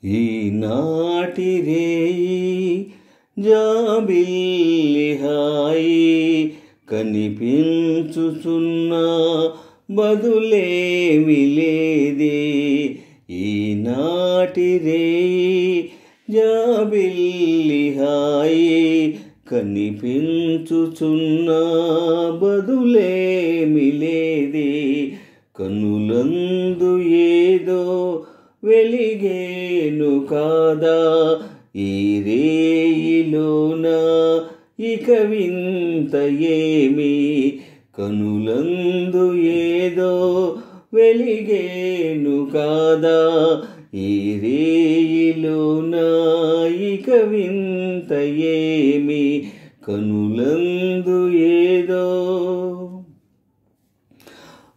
ఈనాటి రేయి జాబిల్లి హాయి కనిపించుచున్న బదులేమి లేదే. ఈనాటి రేయి జాబిల్లి హాయి కనిపించుచున్న బదులేమి లేదే. కనులందు ఏదో వెలిగేను కాదా ఈ రేయిలోన ఇక వింత ఏమి. కనులందు ఏదో వెలిగేను కాదా ఈ రేయిలోన ఇక వింత ఏమి. కనులందు ఏదో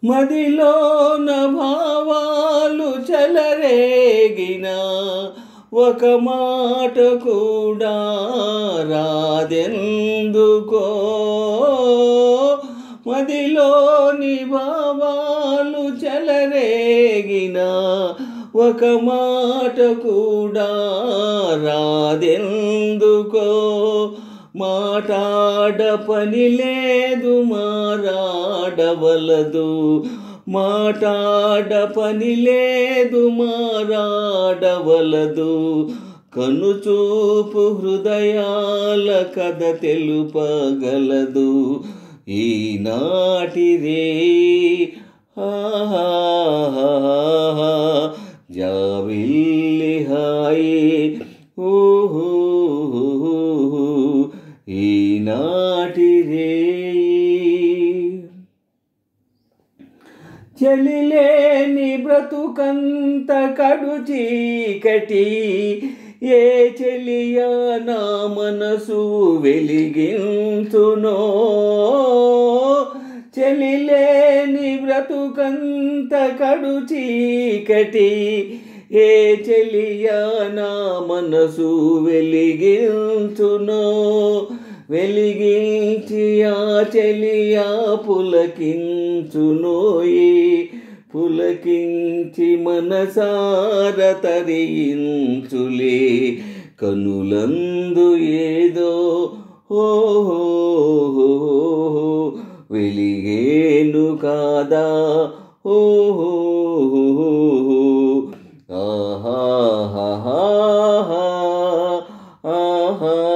మదిలోన భావాలు చెలరేగిన ఒక మాట కూడా రాదెందుకో. మదిలోని భావాలు చెలరేగిన ఒక మాట కూడా రాదెందుకో. మాటాడ పని లేదు మారాడవలదు. మాటాడ పని లేదు మారాడవలదు. కనుచూపు హృదయాల కథ తెలుపగలదు. ఈనాటి రేయి జాబిల్లి హాయి ఊహూ. ఈనాటి రేయి చలిలేని బ్రతుకంత కడు చీకటి. ఏ చెలియా నా మనసు వెలిగించునో. చలిలేని బ్రతుకంత కడు చీకటి. ఏ చెలియా నా మనసు వెలిగించునో. వెలిగించి ఆ చెలియా పులకించునోయి. పులకించి మనసార తరించులే. కనులందు ఏదో ఓహో వెలిగేను కాదా ఓహో. ఆహా ఆహా ఆహా ఆహా